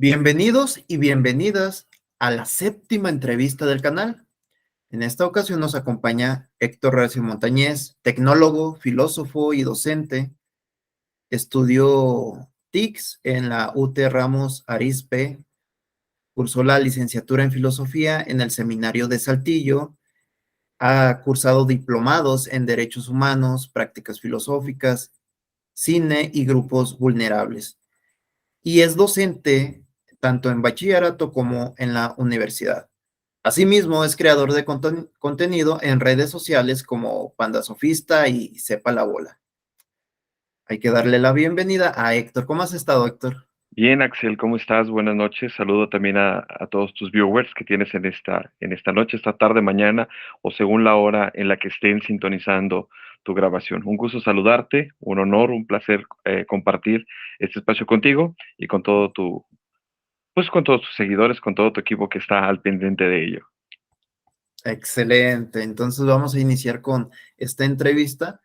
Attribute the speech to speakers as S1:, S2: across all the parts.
S1: Bienvenidos y bienvenidas a la séptima entrevista del canal. En esta ocasión nos acompaña Héctor Recio Montañez, tecnólogo, filósofo y docente. Estudió TICS en la UT Ramos Arizpe, cursó la licenciatura en filosofía en el Seminario de Saltillo, ha cursado diplomados en derechos humanos, prácticas filosóficas, cine y grupos vulnerables. Y es docente tanto en bachillerato como en la universidad. Asimismo, es creador de contenido en redes sociales como Panda Sofista y Sepa la Bola. Hay que darle la bienvenida a Héctor. ¿Cómo has estado, Héctor?
S2: Bien, Axel, ¿cómo estás? Buenas noches. Saludo también a todos tus viewers que tienes en esta noche, esta tarde, mañana o según la hora en la que estén sintonizando tu grabación. Un gusto saludarte, un honor, un placer compartir este espacio contigo y con pues con todos tus seguidores, con todo tu equipo que está al pendiente de ello.
S1: Excelente. Entonces vamos a iniciar con esta entrevista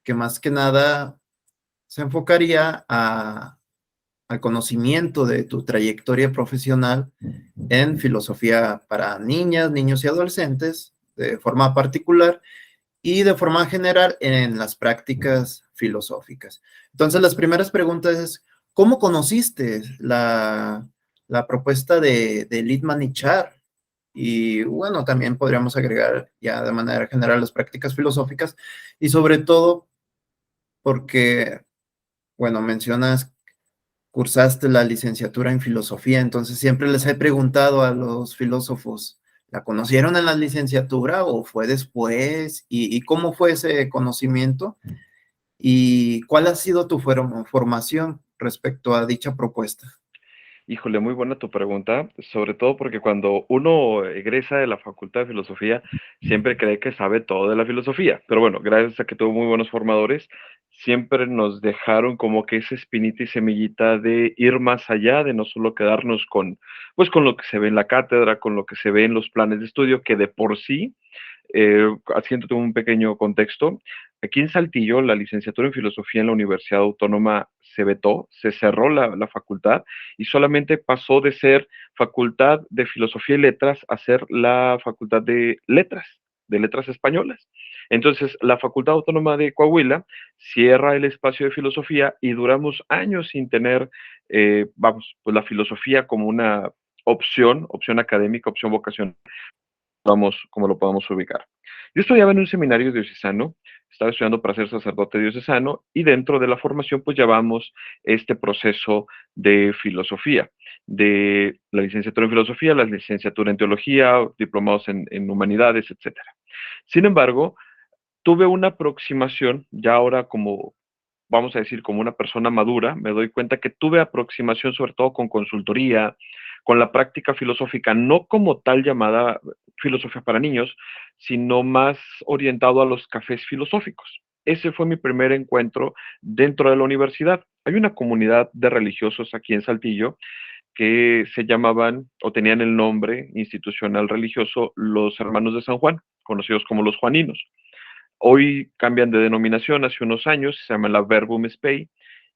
S1: que más que nada se enfocaría al conocimiento de tu trayectoria profesional en filosofía para niñas, niños y adolescentes de forma particular y de forma general en las prácticas filosóficas. Entonces, las primeras preguntas es, ¿cómo conociste la propuesta de Littman y Char? Y bueno, también podríamos agregar ya de manera general las prácticas filosóficas y sobre todo porque, bueno, mencionas, cursaste la licenciatura en filosofía, entonces siempre les he preguntado a los filósofos, ¿la conocieron en la licenciatura o fue después? ¿Y cómo fue ese conocimiento? ¿Y cuál ha sido tu formación respecto a dicha propuesta?
S2: Híjole, muy buena tu pregunta, sobre todo porque cuando uno egresa de la Facultad de Filosofía, siempre cree que sabe todo de la filosofía. Pero bueno, gracias a que tuvo muy buenos formadores, siempre nos dejaron como que esa espinita y semillita de ir más allá, de no solo quedarnos pues con lo que se ve en la cátedra, con lo que se ve en los planes de estudio, que de por sí haciéndote un pequeño contexto, aquí en Saltillo la licenciatura en filosofía en la Universidad Autónoma se vetó, se cerró la facultad y solamente pasó de ser facultad de filosofía y letras a ser la facultad de letras españolas. Entonces, la Facultad Autónoma de Coahuila cierra el espacio de filosofía y duramos años sin tener, pues la filosofía como una opción académica, opción vocacional como lo podamos ubicar. Yo estudiaba en un seminario diocesano, estaba estudiando para ser sacerdote diocesano y dentro de la formación pues llevamos este proceso de filosofía, de la licenciatura en filosofía, la licenciatura en teología, diplomados en humanidades, etcétera. Sin embargo, tuve una aproximación, ya ahora como, vamos a decir, como una persona madura, me doy cuenta que tuve aproximación sobre todo con consultoría, con la práctica filosófica, no como tal llamada filosofía para niños, sino más orientado a los cafés filosóficos. Ese fue mi primer encuentro dentro de la universidad. Hay una comunidad de religiosos aquí en Saltillo que se llamaban o tenían el nombre institucional religioso los Hermanos de San Juan, conocidos como los Juaninos. Hoy cambian de denominación hace unos años, se llama la Verbum Spei,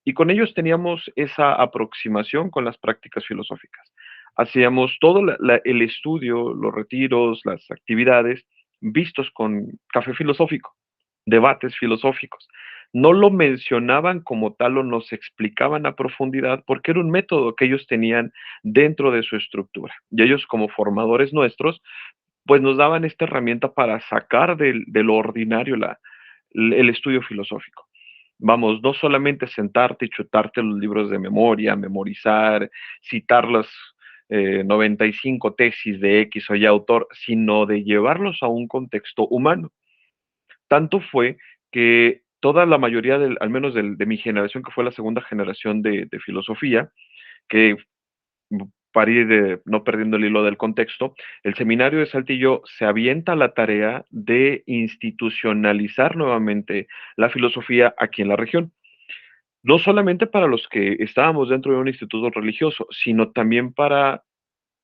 S2: y con ellos teníamos esa aproximación con las prácticas filosóficas. Hacíamos todo el estudio, los retiros, las actividades vistos con café filosófico, debates filosóficos. No lo mencionaban como tal o nos explicaban a profundidad porque era un método que ellos tenían dentro de su estructura. Y ellos como formadores nuestros pues nos daban esta herramienta para sacar de lo ordinario el estudio filosófico. Vamos, no solamente sentarte y chutarte los libros de memoria, memorizar, citar las 95 tesis de X o Y autor, sino de llevarlos a un contexto humano. Tanto fue que toda la mayoría, al menos de mi generación, que fue la segunda generación de filosofía, que para ir no perdiendo el hilo del contexto, el seminario de Saltillo se avienta a la tarea de institucionalizar nuevamente la filosofía aquí en la región. No solamente para los que estábamos dentro de un instituto religioso, sino también para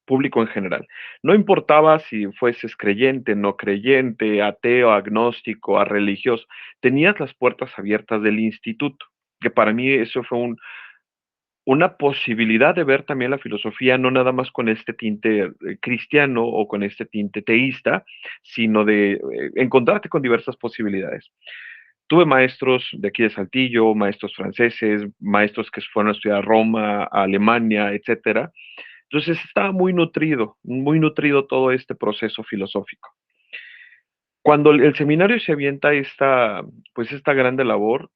S2: público en general. No importaba si fueses creyente, no creyente, ateo, agnóstico, a religioso, tenías las puertas abiertas del instituto, que para mí eso fue una posibilidad de ver también la filosofía no nada más con este tinte cristiano o con este tinte teísta, sino de encontrarte con diversas posibilidades. Tuve maestros de aquí de Saltillo, maestros franceses, maestros que fueron a estudiar a Roma, a Alemania, etcétera. Entonces estaba muy nutrido todo este proceso filosófico. Cuando el seminario se avienta pues esta grande labor,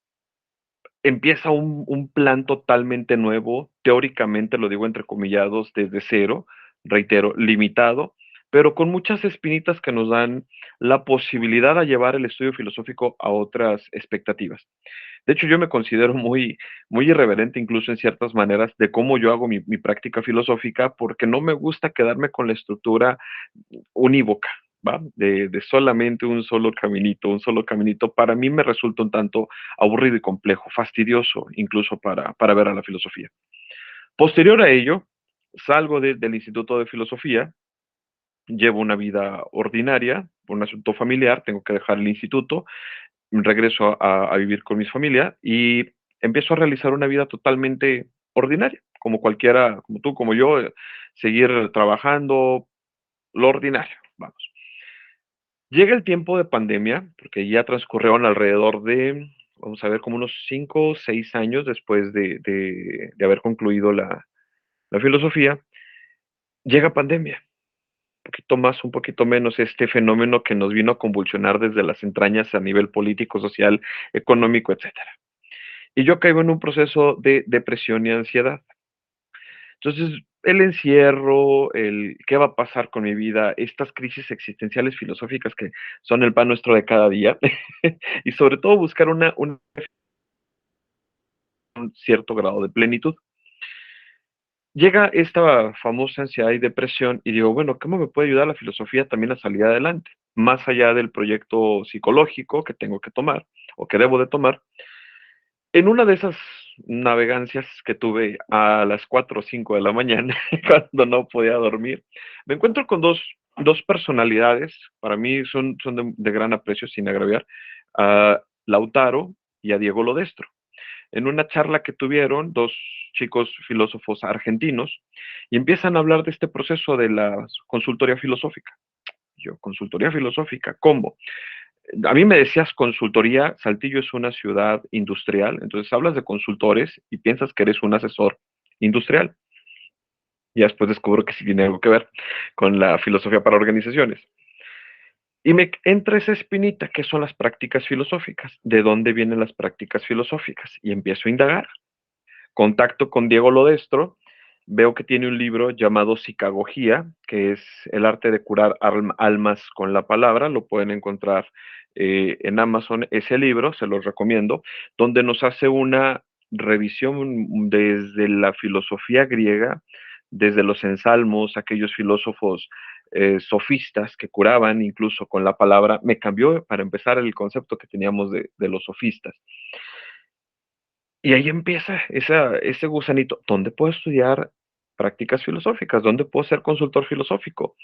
S2: empieza un plan totalmente nuevo, teóricamente lo digo entrecomillados, desde cero, reitero, limitado, pero con muchas espinitas que nos dan la posibilidad de llevar el estudio filosófico a otras expectativas. De hecho, yo me considero muy irreverente incluso en ciertas maneras de cómo yo hago mi práctica filosófica, porque no me gusta quedarme con la estructura unívoca, ¿va? De solamente un solo caminito, para mí me resulta un tanto aburrido y complejo, fastidioso incluso para ver a la filosofía. Posterior a ello, salgo del Instituto de Filosofía, llevo una vida ordinaria, por un asunto familiar, tengo que dejar el instituto, regreso a vivir con mi familia y empiezo a realizar una vida totalmente ordinaria, como cualquiera, como tú, como yo, seguir trabajando, lo ordinario, vamos. Llega el tiempo de pandemia, porque ya transcurrieron alrededor de, vamos a ver, como unos 5 o 6 años después de haber concluido la filosofía, llega pandemia, un poquito más, un poquito menos, este fenómeno que nos vino a convulsionar desde las entrañas a nivel político, social, económico, etcétera. Y yo caigo en un proceso de depresión y ansiedad. Entonces, el encierro, el qué va a pasar con mi vida, estas crisis existenciales filosóficas que son el pan nuestro de cada día, y sobre todo buscar un cierto grado de plenitud. Llega esta famosa ansiedad y depresión y digo, bueno, ¿cómo me puede ayudar la filosofía también a salir adelante? Más allá del proyecto psicológico que tengo que tomar o que debo de tomar, en una de esas navegancias que tuve a las 4 o 5 de la mañana, cuando no podía dormir, me encuentro con dos personalidades, para mí son de gran aprecio, sin agraviar, a Lautaro y a Diego Lodestro. En una charla que tuvieron dos chicos filósofos argentinos y empiezan a hablar de este proceso de la consultoría filosófica. Yo, consultoría filosófica, ¿cómo? A mí me decías consultoría, Saltillo es una ciudad industrial, entonces hablas de consultores y piensas que eres un asesor industrial. Y después descubro que sí tiene algo que ver con la filosofía para organizaciones. Y me entra esa espinita, ¿qué son las prácticas filosóficas? ¿De dónde vienen las prácticas filosóficas? Y empiezo a indagar. Contacto con Diego Lodestro, veo que tiene un libro llamado Psicagogía, que es el arte de curar almas con la palabra, lo pueden encontrar en Amazon, ese libro, se los recomiendo, donde nos hace una revisión desde la filosofía griega, desde los ensalmos, aquellos filósofos sofistas que curaban incluso con la palabra, me cambió para empezar el concepto que teníamos de los sofistas. Y ahí empieza ese gusanito. ¿Dónde puedo estudiar prácticas filosóficas? ¿Dónde puedo ser consultor filosófico?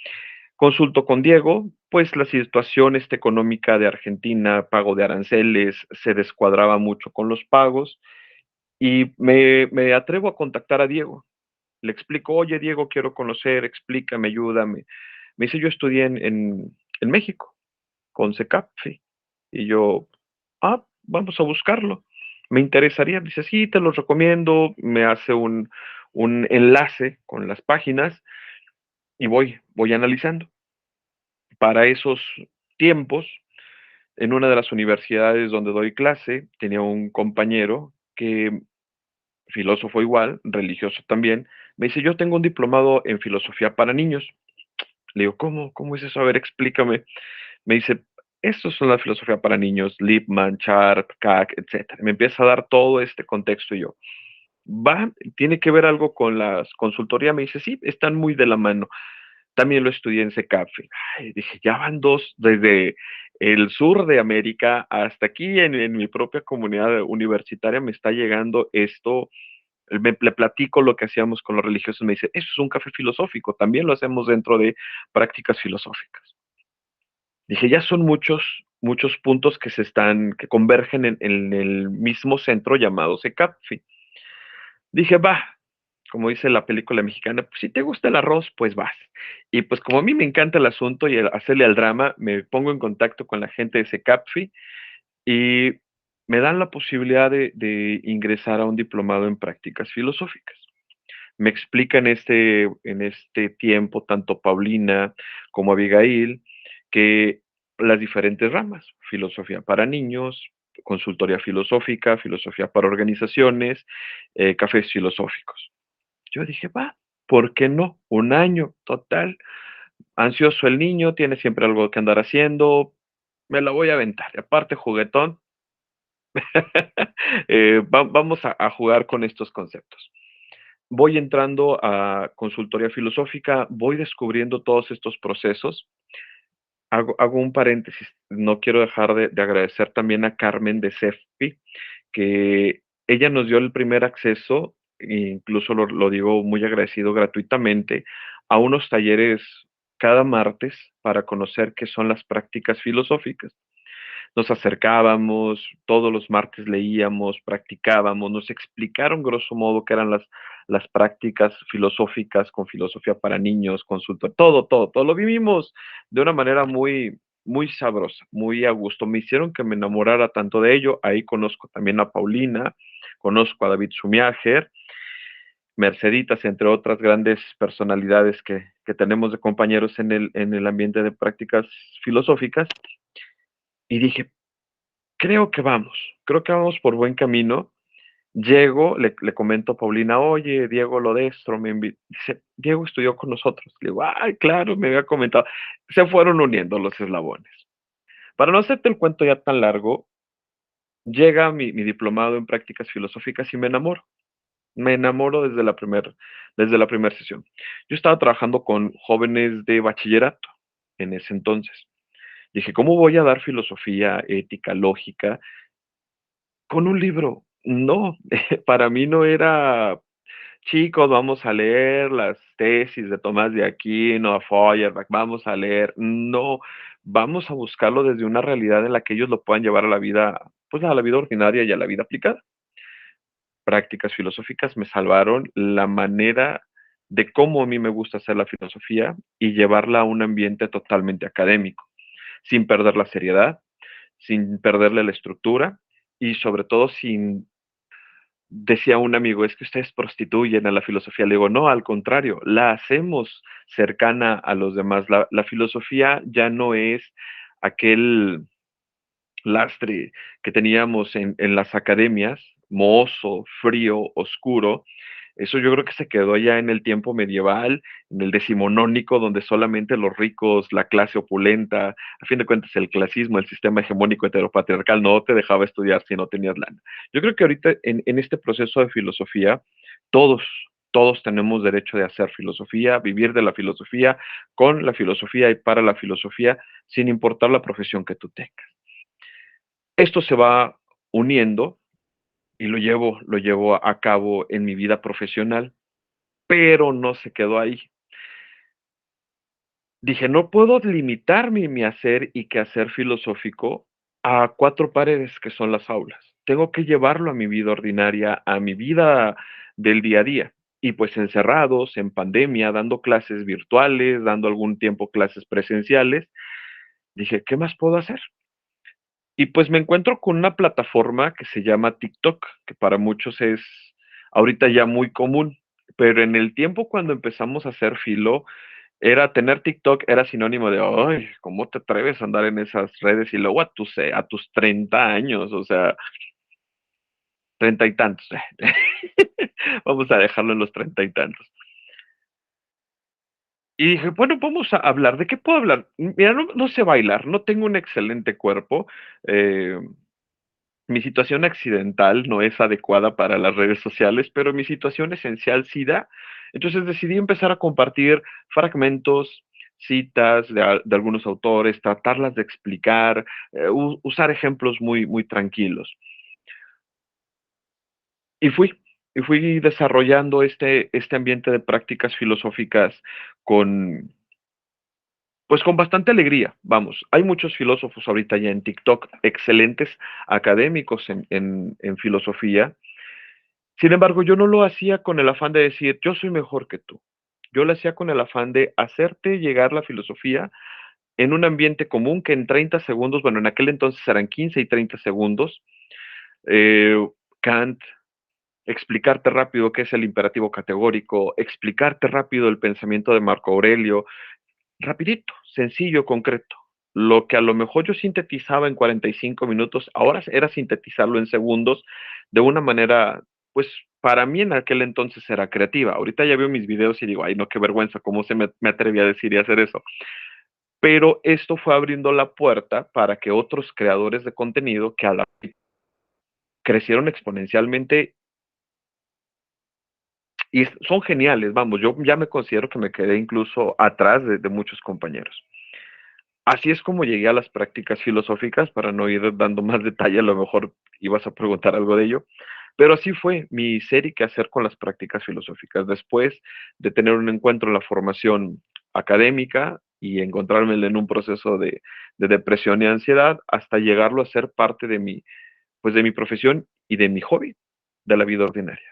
S2: Consulto con Diego, pues la situación económica de Argentina, pago de aranceles, se descuadraba mucho con los pagos y me atrevo a contactar a Diego. Le explico, oye Diego, quiero conocer, explícame, ayúdame. Me dice, yo estudié en México, con CECAPFI. Y yo, vamos a buscarlo. Me interesaría. Dice, sí, te lo recomiendo. Me hace un enlace con las páginas y voy analizando. Para esos tiempos, en una de las universidades donde doy clase, tenía un compañero que, filósofo igual, religioso también, me dice, yo tengo un diplomado en filosofía para niños. Le digo, ¿cómo es eso? A ver, explícame. Me dice, estos son la filosofía para niños, Lippmann, Sharp, Kac, etcétera. Me empieza a dar todo este contexto y yo, tiene que ver algo con las consultorías. Me dice, sí, están muy de la mano. También lo estudié en CECAFE. Ay, dije, ya van dos desde el sur de América hasta aquí en mi propia comunidad universitaria me está llegando esto. Le platico lo que hacíamos con los religiosos. Me dice, eso es un café filosófico. También lo hacemos dentro de prácticas filosóficas. Dije, ya son muchos puntos que convergen en el mismo centro llamado CECAPFI. Dije, va, como dice la película mexicana, pues si te gusta el arroz, pues vas. Y pues como a mí me encanta el asunto y hacerle al drama, me pongo en contacto con la gente de SECAPFI y me dan la posibilidad de ingresar a un diplomado en prácticas filosóficas. Me explica en este tiempo, tanto Paulina como Abigail, que las diferentes ramas, filosofía para niños, consultoría filosófica, filosofía para organizaciones, cafés filosóficos. Yo dije, va, ¿por qué no? Un año, total. Ansioso el niño, tiene siempre algo que andar haciendo, me la voy a aventar. Y aparte, juguetón, vamos a jugar con estos conceptos. Voy entrando a consultoría filosófica, voy descubriendo todos estos procesos. Hago un paréntesis, no quiero dejar de agradecer también a Carmen de CEFPI, que ella nos dio el primer acceso, e incluso lo digo muy agradecido gratuitamente, a unos talleres cada martes para conocer qué son las prácticas filosóficas. Nos acercábamos, todos los martes leíamos, practicábamos, nos explicaron grosso modo qué eran las prácticas filosóficas con filosofía para niños, consulta, todo, lo vivimos de una manera muy sabrosa, muy a gusto. Me hicieron que me enamorara tanto de ello. Ahí conozco también a Paulina, conozco a David Sumiager, Merceditas, entre otras grandes personalidades que tenemos de compañeros en el ambiente de prácticas filosóficas. Y dije, creo que vamos por buen camino. Llego, le comento a Paulina, oye, Diego Lodestro me dice, Diego estudió con nosotros. Le digo, ay, claro, me había comentado. Se fueron uniendo los eslabones. Para no hacerte el cuento ya tan largo, llega mi diplomado en prácticas filosóficas y me enamoro. Me enamoro desde la primera sesión. Yo estaba trabajando con jóvenes de bachillerato en ese entonces. Dije, ¿cómo voy a dar filosofía, ética, lógica con un libro? No, para mí no era, chicos, vamos a leer las tesis de Tomás de Aquino, a Feuerbach, vamos a leer. No, vamos a buscarlo desde una realidad en la que ellos lo puedan llevar a la vida, pues a la vida ordinaria y a la vida aplicada. Prácticas filosóficas me salvaron la manera de cómo a mí me gusta hacer la filosofía y llevarla a un ambiente totalmente académico, sin perder la seriedad, sin perderle la estructura y sobre todo sin, decía un amigo, es que ustedes prostituyen a la filosofía. Le digo, no, al contrario, la hacemos cercana a los demás. La filosofía ya no es aquel lastre que teníamos en las academias, mohoso, frío, oscuro. Eso yo creo que se quedó ya en el tiempo medieval, en el decimonónico, donde solamente los ricos, la clase opulenta, a fin de cuentas el clasismo, el sistema hegemónico heteropatriarcal no te dejaba estudiar si no tenías lana. Yo creo que ahorita en este proceso de filosofía, todos, todos tenemos derecho de hacer filosofía, vivir de la filosofía, con la filosofía y para la filosofía, sin importar la profesión que tú tengas. Esto se va uniendo y lo llevo a cabo en mi vida profesional, pero no se quedó ahí. Dije, no puedo limitar mi hacer y quehacer filosófico a cuatro paredes que son las aulas. Tengo que llevarlo a mi vida ordinaria, a mi vida del día a día. Y pues encerrados, en pandemia, dando clases virtuales, dando algún tiempo clases presenciales, dije, ¿qué más puedo hacer? Y pues me encuentro con una plataforma que se llama TikTok, que para muchos es ahorita ya muy común, pero en el tiempo cuando empezamos a hacer filo, era tener TikTok era sinónimo de, ay, ¿cómo te atreves a andar en esas redes? Y luego a tus 30 años, o sea, 30 y tantos. Vamos a dejarlo en los 30 y tantos. Y dije, bueno, vamos a hablar. ¿De qué puedo hablar? Mira, no sé bailar, no tengo un excelente cuerpo. eh, Mi situación accidental no es adecuada para las redes sociales, pero mi situación esencial sí da. Entonces decidí empezar a compartir fragmentos, citas de algunos autores, tratarlas de explicar, usar ejemplos muy tranquilos. Y fui, y fui desarrollando este ambiente de prácticas filosóficas con, pues con bastante alegría, vamos. Hay muchos filósofos ahorita ya en TikTok, excelentes académicos en filosofía. Sin embargo, yo no lo hacía con el afán de decir, yo soy mejor que tú. Yo lo hacía con el afán de hacerte llegar la filosofía en un ambiente común que en 30 segundos, bueno, en aquel entonces eran 15 y 30 segundos, eh, Kant, explicarte rápido qué es el imperativo categórico, explicarte rápido el pensamiento de Marco Aurelio, rapidito, sencillo, concreto. Lo que a lo mejor yo sintetizaba en 45 minutos, ahora era sintetizarlo en segundos de una manera, pues para mí en aquel entonces era creativa. Ahorita ya veo mis videos y digo, ay, no, qué vergüenza, cómo me atreví a decir y hacer eso. Pero esto fue abriendo la puerta para que otros creadores de contenido que a la crecieron exponencialmente y son geniales, vamos, yo ya me considero que me quedé incluso atrás de muchos compañeros. Así es como llegué a las prácticas filosóficas, para no ir dando más detalle, a lo mejor ibas a preguntar algo de ello, pero así fue mi ser y qué hacer con las prácticas filosóficas. Después de tener un encuentro en la formación académica y encontrarme en un proceso de depresión y ansiedad, hasta llegarlo a ser parte de mi, pues de mi profesión y de mi hobby, de la vida ordinaria.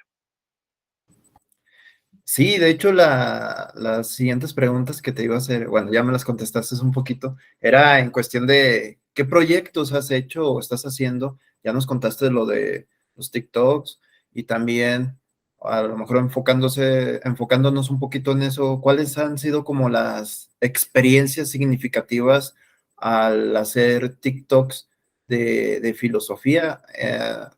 S1: Sí, de hecho, las siguientes preguntas que te iba a hacer, bueno, ya me las contestaste un poquito, era en cuestión de qué proyectos has hecho o estás haciendo. Ya nos contaste lo de los TikToks y también a lo mejor enfocándonos un poquito en eso, ¿cuáles han sido como las experiencias significativas al hacer TikToks de filosofía,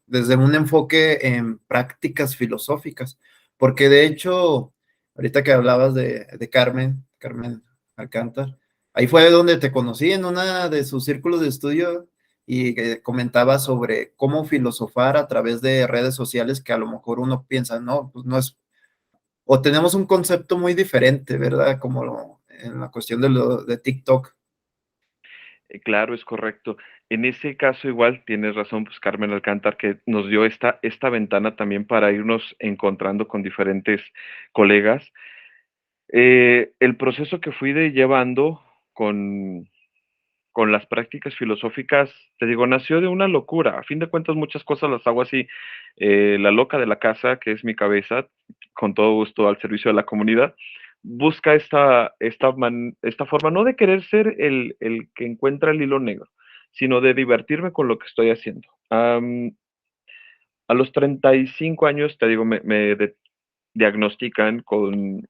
S1: desde un enfoque en prácticas filosóficas? Porque de hecho, ahorita que hablabas de Carmen Alcántar, ahí fue donde te conocí en una de sus círculos de estudio y que comentaba sobre cómo filosofar a través de redes sociales que a lo mejor uno piensa, no, pues no es, o tenemos un concepto muy diferente, ¿verdad? Como en la cuestión de TikTok.
S2: Claro, es correcto. En ese caso igual tienes razón, pues Carmen Alcántar, que nos dio esta ventana también para irnos encontrando con diferentes colegas. El proceso que llevando con, con las prácticas filosóficas, te digo, nació de una locura. A fin de cuentas, muchas cosas las hago así. La loca de la casa, que es mi cabeza, con todo gusto al servicio de la comunidad, busca esta forma, no de querer ser el que encuentra el hilo negro, sino de divertirme con lo que estoy haciendo. A los 35 años, te digo, diagnostican con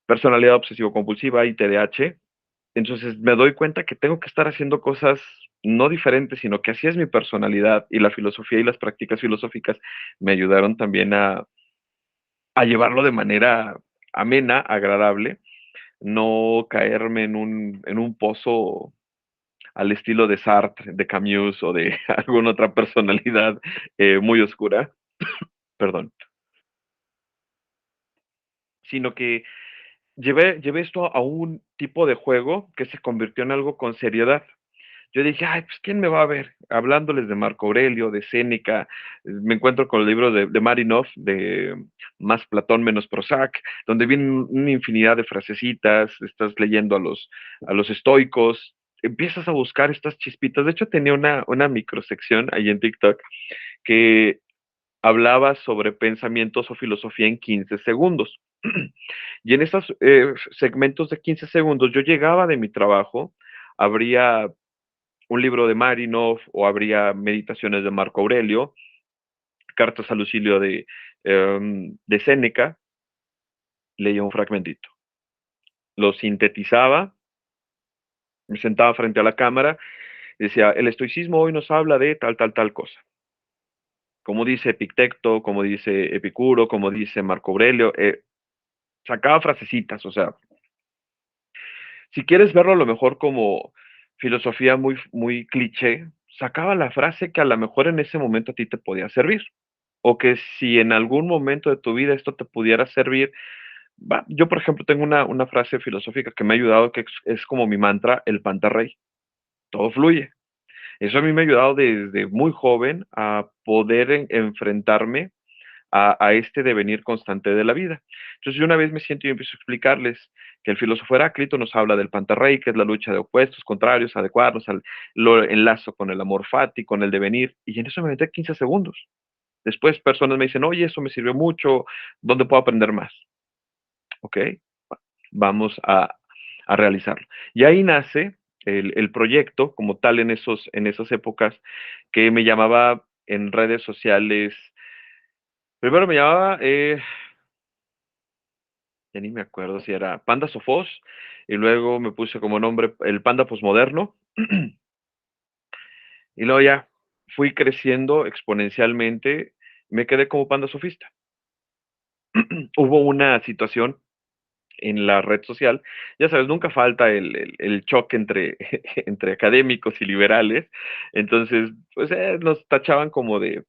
S2: personalidad obsesivo-compulsiva y TDAH. Entonces me doy cuenta que tengo que estar haciendo cosas no diferentes, sino que así es mi personalidad y la filosofía y las prácticas filosóficas me ayudaron también a llevarlo de manera amena, agradable, no caerme en un pozo al estilo de Sartre, de Camus o de alguna otra personalidad muy oscura, perdón, sino que llevé esto a un tipo de juego que se convirtió en algo con seriedad. Yo dije, ay, pues ¿quién me va a ver? Hablándoles de Marco Aurelio, de Séneca, me encuentro con el libro de Marinov, de Más Platón menos Prozac, donde vienen una infinidad de frasecitas, estás leyendo a los estoicos, empiezas a buscar estas chispitas. De hecho, tenía una microsección ahí en TikTok que hablaba sobre pensamientos o filosofía en 15 segundos. Y en esos segmentos de 15 segundos yo llegaba de mi trabajo, abría un libro de Marinov o habría meditaciones de Marco Aurelio, cartas a Lucilio de Séneca, leía un fragmentito. Lo sintetizaba, me sentaba frente a la cámara y decía, el estoicismo hoy nos habla de tal, tal, tal cosa. Como dice Epicteto, como dice Epicuro, como dice Marco Aurelio, sacaba frasecitas, o sea, si quieres verlo a lo mejor como filosofía muy cliché, sacaba la frase que a lo mejor en ese momento a ti te podía servir. O que si en algún momento de tu vida esto te pudiera servir. Yo, por ejemplo, tengo una frase filosófica que me ha ayudado, que es como mi mantra, el pantarrey. Todo fluye. Eso a mí me ha ayudado desde muy joven a poder enfrentarme a este devenir constante de la vida. Entonces, yo una vez me siento y empiezo a explicarles que el filósofo Heráclito nos habla del pantarrey, que es la lucha de opuestos, contrarios, adecuados, lo enlazo con el amor fati, con el devenir, y en eso me metí 15 segundos. Después personas me dicen, oye, eso me sirvió mucho, ¿dónde puedo aprender más? Ok, vamos a realizarlo. Y ahí nace el proyecto como tal en esas épocas que me llamaba en redes sociales. Primero me llamaba, ya ni me acuerdo si era Panda Sofos, y luego me puse como nombre el Panda Posmoderno, y luego ya fui creciendo exponencialmente, me quedé como Panda Sofista. Hubo una situación en la red social, ya sabes, nunca falta el choque entre, entre académicos y liberales, entonces, pues nos tachaban como de,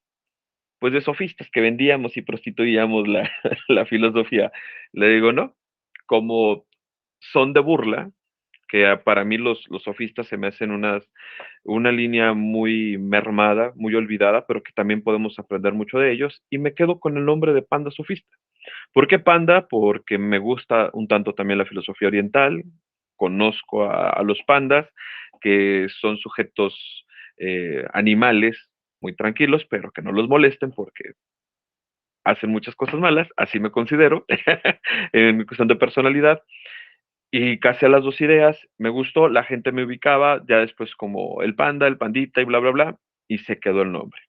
S2: pues de sofistas que vendíamos y prostituíamos la, la filosofía. Le digo, no, como son de burla, que para mí los sofistas se me hacen una línea muy mermada, muy olvidada, pero que también podemos aprender mucho de ellos, y me quedo con el nombre de Panda Sofista. ¿Por qué panda? Porque me gusta un tanto también la filosofía oriental, conozco a los pandas, que son sujetos animales muy tranquilos, pero que no los molesten porque hacen muchas cosas malas, así me considero, en mi cuestión de personalidad, y casi a las dos ideas me gustó, la gente me ubicaba ya después como el panda, el pandita y bla, bla, bla, y se quedó el nombre.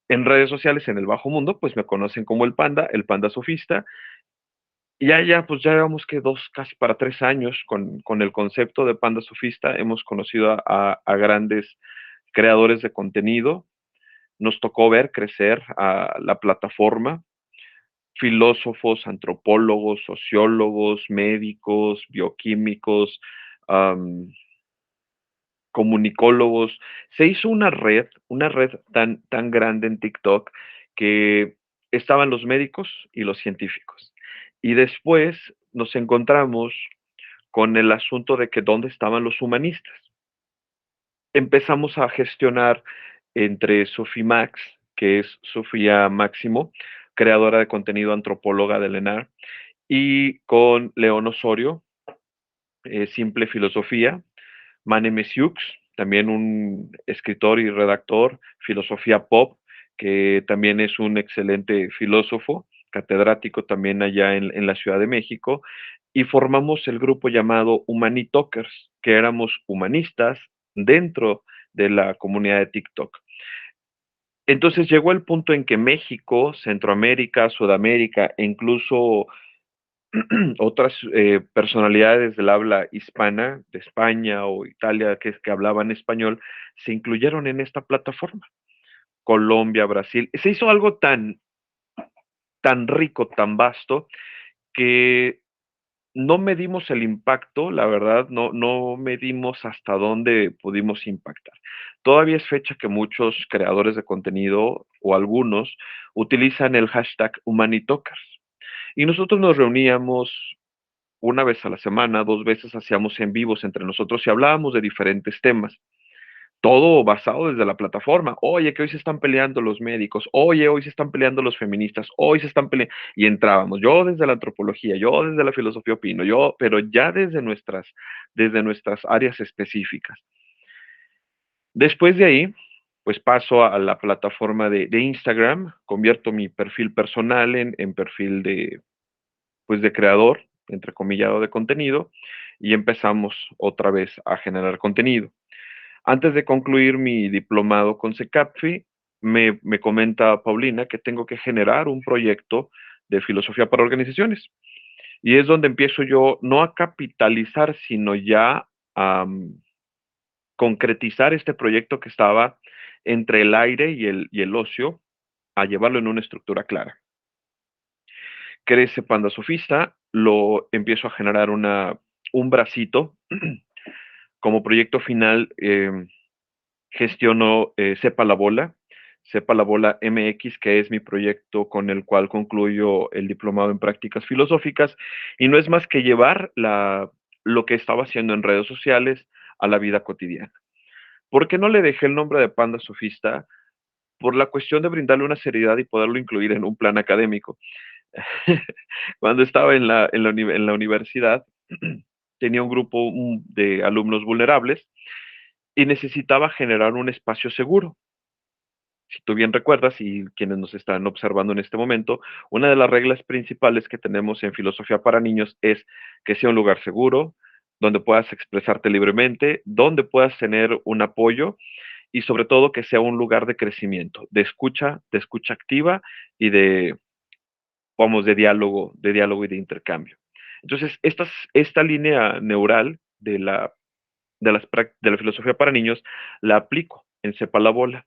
S2: En redes sociales, en el bajo mundo, pues me conocen como el panda sofista, y ya, pues ya llevamos que dos, casi para 3 años con el concepto de Panda Sofista. Hemos conocido a grandes creadores de contenido. Nos tocó ver crecer a la plataforma, filósofos, antropólogos, sociólogos, médicos, bioquímicos, am, comunicólogos. Se hizo una red tan grande en TikTok que estaban los médicos y los científicos. Y después nos encontramos con el asunto de que dónde estaban los humanistas. Empezamos a gestionar entre Sofimax, que es Sofía Máximo, creadora de contenido antropóloga de LENAR, y con León Osorio, Simple Filosofía, Mane Mesiux, también un escritor y redactor, filosofía pop, que también es un excelente filósofo, catedrático también allá en la Ciudad de México, y formamos el grupo llamado Humanitokers, que éramos humanistas dentro de la comunidad de TikTok. Entonces llegó el punto en que México, Centroamérica, Sudamérica e incluso otras personalidades del habla hispana, de España o Italia, que hablaban español, se incluyeron en esta plataforma. Colombia, Brasil. Se hizo algo tan rico, tan vasto, que no medimos el impacto, la verdad, no medimos hasta dónde pudimos impactar. Todavía es fecha que muchos creadores de contenido o algunos utilizan el hashtag Humanitokers. Y nosotros nos reuníamos una vez a la semana, 2 veces hacíamos en vivos entre nosotros y hablábamos de diferentes temas. Todo basado desde la plataforma. Oye, que hoy se están peleando los médicos. Oye, hoy se están peleando los feministas. Hoy se están peleando. Y entrábamos. Yo desde la antropología, yo desde la filosofía opino, yo, pero ya desde nuestras áreas específicas. Después de ahí, pues paso a la plataforma de Instagram, convierto mi perfil personal en perfil pues de creador, entrecomillado de contenido, y empezamos otra vez a generar contenido. Antes de concluir mi diplomado con CECAPFI, me comenta Paulina que tengo que generar un proyecto de filosofía para organizaciones. Y es donde empiezo yo no a capitalizar, sino ya a concretizar este proyecto que estaba entre el aire y el ocio, a llevarlo en una estructura clara. Crece Panda Sofista, lo empiezo a generar un bracito. Como proyecto final, gestiono Sepa la Bola MX, que es mi proyecto con el cual concluyo el diplomado en prácticas filosóficas, y no es más que llevar lo que estaba haciendo en redes sociales a la vida cotidiana. ¿Por qué no le dejé el nombre de Panda Sofista? Por la cuestión de brindarle una seriedad y poderlo incluir en un plan académico. Cuando estaba en la universidad, tenía un grupo de alumnos vulnerables y necesitaba generar un espacio seguro. Si tú bien recuerdas, y quienes nos están observando en este momento, una de las reglas principales que tenemos en filosofía para niños es que sea un lugar seguro, donde puedas expresarte libremente, donde puedas tener un apoyo y sobre todo que sea un lugar de crecimiento, de escucha activa y de, vamos, de diálogo y de intercambio. Entonces, esta línea neural de la filosofía para niños la aplico en Sepa la Bola.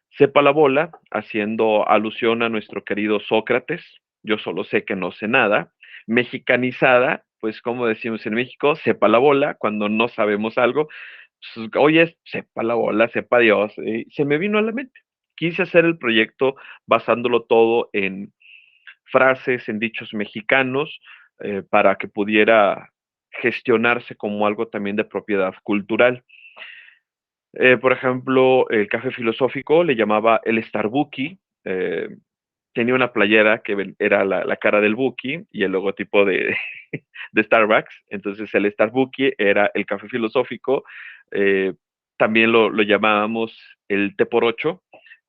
S2: Sepa la Bola, haciendo alusión a nuestro querido Sócrates, yo solo sé que no sé nada, mexicanizada, pues como decimos en México, sepa la bola, cuando no sabemos algo, pues, oye, sepa la bola, sepa Dios, se me vino a la mente. Quise hacer el proyecto basándolo todo en frases, en dichos mexicanos, para que pudiera gestionarse como algo también de propiedad cultural. Por ejemplo, el café filosófico le llamaba el Starbucks. eh, Tenía una playera que era la cara del Buki y el logotipo de Starbucks. Entonces el Starbucks era el café filosófico. eh, También lo llamábamos el té por ocho.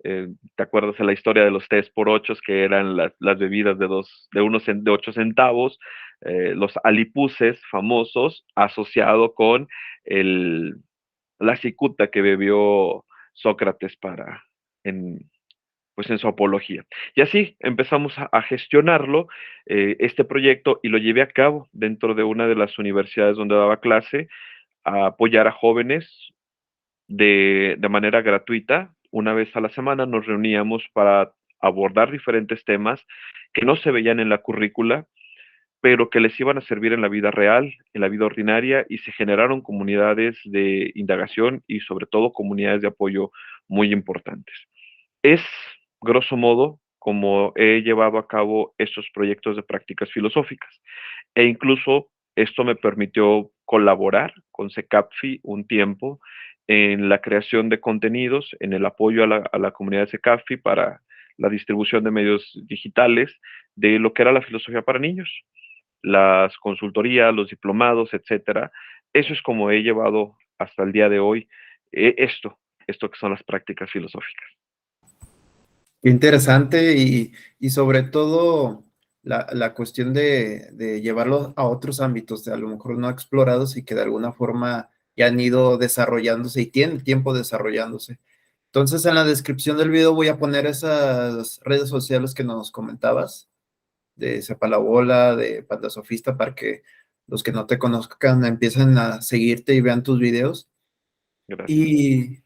S2: ¿Te acuerdas de la historia de los tés por ochos, que eran las bebidas de 8 centavos? Los alipuses famosos asociado con el, la cicuta que bebió Sócrates en, pues en su apología. Y así empezamos a gestionarlo, este proyecto, y lo llevé a cabo dentro de una de las universidades donde daba clase, a apoyar a jóvenes de manera gratuita. Una vez a la semana nos reuníamos para abordar diferentes temas que no se veían en la currícula, pero que les iban a servir en la vida real, en la vida ordinaria, y se generaron comunidades de indagación y sobre todo comunidades de apoyo muy importantes. Es, grosso modo, como he llevado a cabo estos proyectos de prácticas filosóficas. E incluso esto me permitió colaborar con SECAPFI un tiempo en la creación de contenidos, en el apoyo a la comunidad de SECAPFI para la distribución de medios digitales de lo que era la filosofía para niños, las consultorías, los diplomados, etcétera. Eso es como he llevado hasta el día de hoy, esto que son las prácticas filosóficas.
S1: Qué interesante y sobre todo la cuestión de llevarlo a otros ámbitos, de a lo mejor no explorados y que de alguna forma ya han ido desarrollándose y tienen tiempo desarrollándose. Entonces, en la descripción del video voy a poner esas redes sociales que nos comentabas, de Sepa la Bola, de Panda Sofista, para que los que no te conozcan empiecen a seguirte y vean tus videos.
S2: Gracias.
S1: Y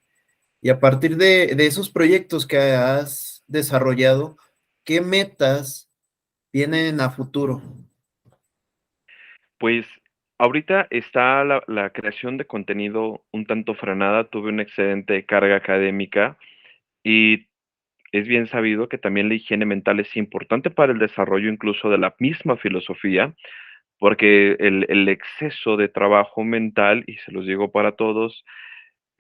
S1: y a partir de esos proyectos que has desarrollado, ¿qué metas vienen a futuro?
S2: Pues ahorita está la creación de contenido un tanto frenada, tuve una excedente carga académica y es bien sabido que también la higiene mental es importante para el desarrollo incluso de la misma filosofía, porque el exceso de trabajo mental, y se los digo para todos,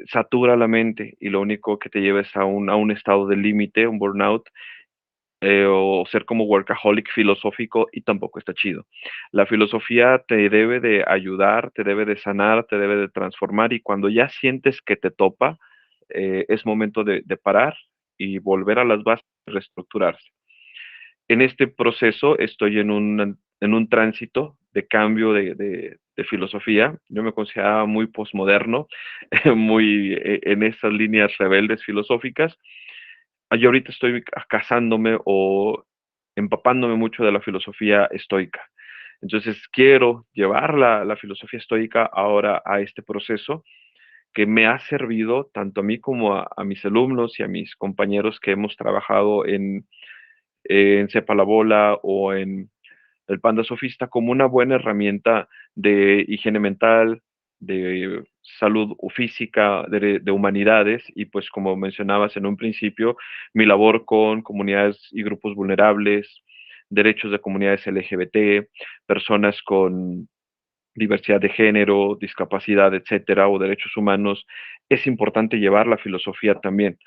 S2: satura la mente y lo único que te lleva es a un estado de límite, un burnout, o ser como workaholic filosófico, y tampoco está chido. La filosofía te debe de ayudar, te debe de sanar, te debe de transformar, y cuando ya sientes que te topa, es momento de parar y volver a las bases, reestructurarse. En este proceso estoy en un tránsito de cambio de filosofía. Yo me consideraba muy posmoderno, muy en esas líneas rebeldes filosóficas. Yo ahorita estoy casándome o empapándome mucho de la filosofía estoica. Entonces quiero llevar la filosofía estoica ahora a este proceso que me ha servido tanto a mí como a mis alumnos y a mis compañeros que hemos trabajado en Sepa la Bola o en el Panda Sofista como una buena herramienta de higiene mental, de salud física, de humanidades, y pues como mencionabas en un principio, mi labor con comunidades y grupos vulnerables, derechos de comunidades LGBT, personas con diversidad de género, discapacidad, etcétera, o derechos humanos, es importante llevar la filosofía también,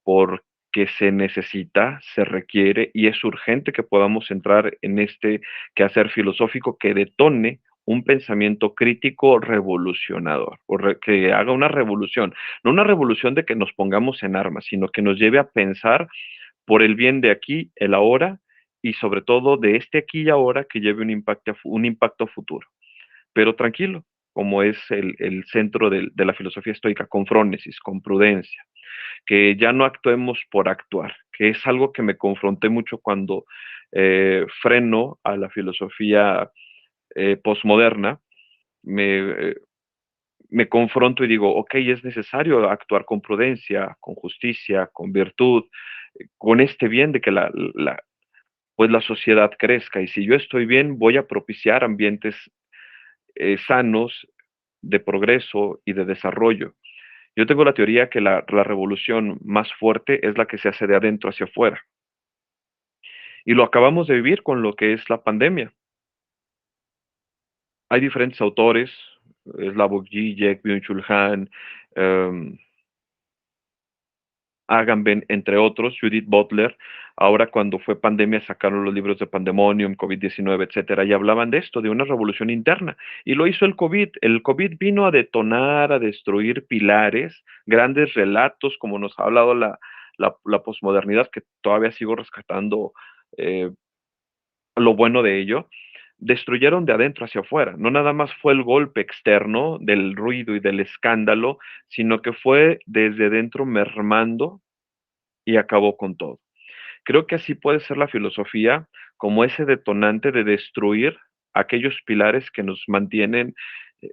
S2: porque se necesita, se requiere y es urgente que podamos entrar en este quehacer filosófico que detone un pensamiento crítico revolucionador, que haga una revolución, no una revolución de que nos pongamos en armas, sino que nos lleve a pensar por el bien de aquí, el ahora, y sobre todo de este aquí y ahora que lleve un impacto futuro. Pero tranquilo, como es el centro de la filosofía estoica, con frónesis, con prudencia, que ya no actuemos por actuar, que es algo que me confronté mucho cuando freno a la filosofía posmoderna, me, eh, me confronto y digo, ok, es necesario actuar con prudencia, con justicia, con virtud, con este bien de que pues la sociedad crezca. Y si yo estoy bien, voy a propiciar ambientes sanos de progreso y de desarrollo. Yo tengo la teoría que la revolución más fuerte es la que se hace de adentro hacia afuera. Y lo acabamos de vivir con lo que es la pandemia. Hay diferentes autores, Slavoj Žižek, Byung-Chul Han, um, Agamben, entre otros, Judith Butler. Ahora cuando fue pandemia sacaron los libros de Pandemonium, COVID-19, etcétera, y hablaban de esto, de una revolución interna. Y lo hizo el COVID. El COVID vino a detonar, a destruir pilares, grandes relatos, como nos ha hablado la posmodernidad, que todavía sigo rescatando eh, lo bueno de ello. Destruyeron de adentro hacia afuera. No nada más fue el golpe externo del ruido y del escándalo, sino que fue desde dentro mermando y acabó con todo. Creo que así puede ser la filosofía como ese detonante de destruir aquellos pilares que nos mantienen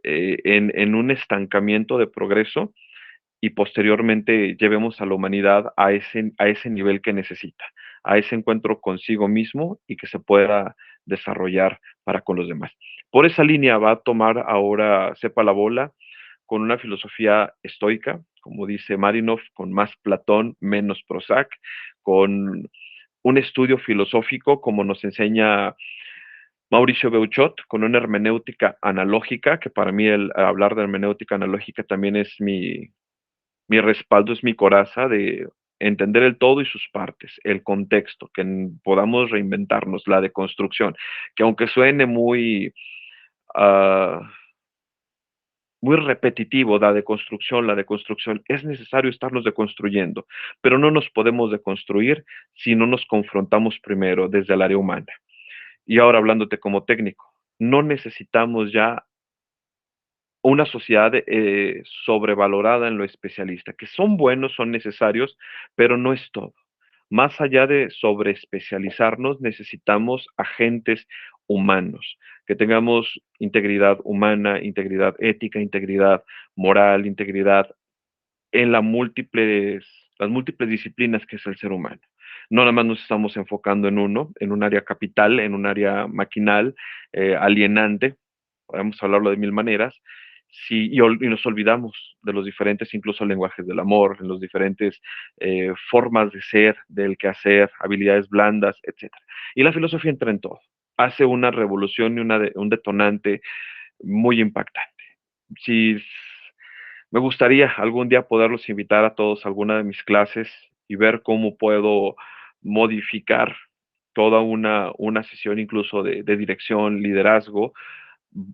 S2: en un estancamiento de progreso y posteriormente llevemos a la humanidad a ese nivel que necesita, a ese encuentro consigo mismo y que se pueda desarrollar para con los demás. Por esa línea va a tomar ahora Sepa la Bola con una filosofía estoica, como dice Marinov, con más Platón, menos Prozac, con un estudio filosófico como nos enseña Mauricio Beuchot, con una hermenéutica analógica, que para mí el hablar de hermenéutica analógica también es mi respaldo, es mi coraza de entender el todo y sus partes, el contexto, que podamos reinventarnos, la deconstrucción, que aunque suene uh, muy repetitivo, la deconstrucción, es necesario estarnos deconstruyendo, pero no nos podemos deconstruir si no nos confrontamos primero desde el área humana. Y ahora hablándote como técnico, no necesitamos ya una sociedad sobrevalorada en lo especialista, que son buenos, son necesarios, pero no es todo. Más allá de sobreespecializarnos, necesitamos agentes humanos, que tengamos integridad humana, integridad ética, integridad moral, integridad en las múltiples disciplinas que es el ser humano. No nada más nos estamos enfocando en uno, en un área capital, en un área maquinal, alienante, podemos hablarlo de mil maneras, sí, y nos olvidamos de los diferentes, incluso lenguajes del amor, en los diferentes formas de ser, del quehacer, habilidades blandas, etcétera. Y la filosofía entra en todo, hace una revolución y un detonante muy impactante. Si me gustaría algún día poderlos invitar a todos a alguna de mis clases y ver cómo puedo modificar toda una sesión incluso de dirección, liderazgo,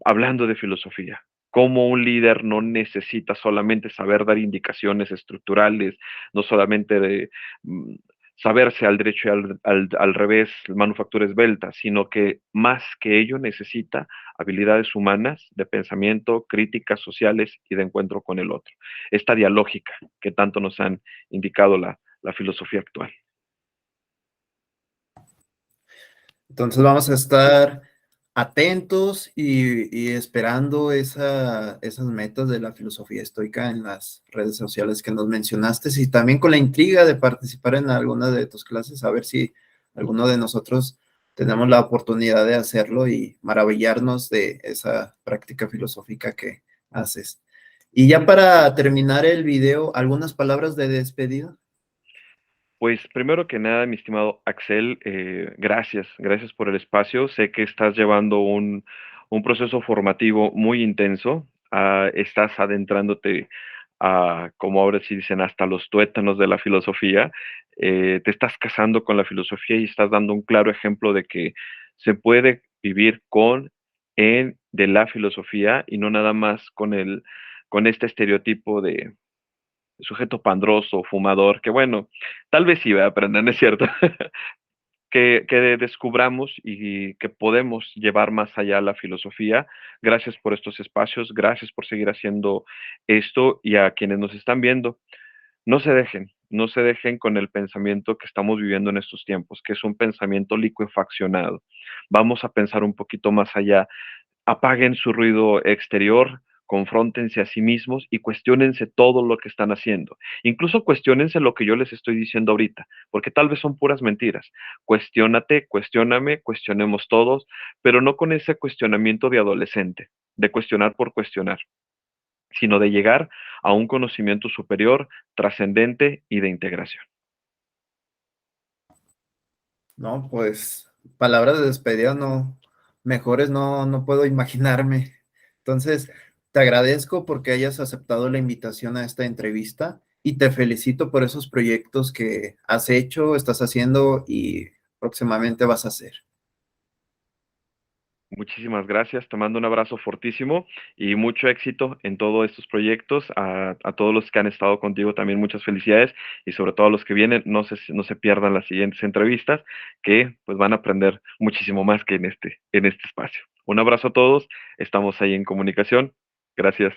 S2: hablando de filosofía. Cómo un líder no necesita solamente saber dar indicaciones estructurales, no solamente de saberse al derecho y al revés, manufactura esbelta, sino que más que ello necesita habilidades humanas de pensamiento, críticas sociales y de encuentro con el otro. Esta dialógica que tanto nos han indicado la filosofía actual.
S1: Entonces vamos a estar atentos y esperando esas metas de la filosofía estoica en las redes sociales que nos mencionaste y también con la intriga de participar en alguna de tus clases, a ver si alguno de nosotros tenemos la oportunidad de hacerlo y maravillarnos de esa práctica filosófica que haces. Y ya para terminar el video, ¿algunas palabras de despedida?
S2: Pues primero que nada, mi estimado Axel, gracias por el espacio. Sé que estás llevando un proceso formativo muy intenso. Estás adentrándote a, como ahora sí dicen, hasta los tuétanos de la filosofía. Te estás casando con la filosofía y estás dando un claro ejemplo de que se puede vivir con de la filosofía y no nada más con este estereotipo de sujeto pandroso, fumador, que bueno, tal vez sí va a aprender, ¿no es cierto? Que descubramos y que podemos llevar más allá la filosofía. Gracias por estos espacios, gracias por seguir haciendo esto y a quienes nos están viendo, no se dejen con el pensamiento que estamos viviendo en estos tiempos, que es un pensamiento licuefaccionado. Vamos a pensar un poquito más allá, apaguen su ruido exterior, confróntense a sí mismos y cuestiónense todo lo que están haciendo. Incluso cuestiónense lo que yo les estoy diciendo ahorita, porque tal vez son puras mentiras. Cuestiónate, cuestióname, cuestionemos todos, pero no con ese cuestionamiento de adolescente, de cuestionar por cuestionar, sino de llegar a un conocimiento superior, trascendente y de integración.
S1: No, pues palabras de despedida no, mejores no puedo imaginarme. Entonces, te agradezco porque hayas aceptado la invitación a esta entrevista y te felicito por esos proyectos que has hecho, estás haciendo y próximamente vas a hacer.
S2: Muchísimas gracias, te mando un abrazo fortísimo y mucho éxito en todos estos proyectos. A todos los que han estado contigo también muchas felicidades y sobre todo a los que vienen, no se pierdan las siguientes entrevistas que pues van a aprender muchísimo más que en este espacio. Un abrazo a todos, estamos ahí en comunicación. Gracias.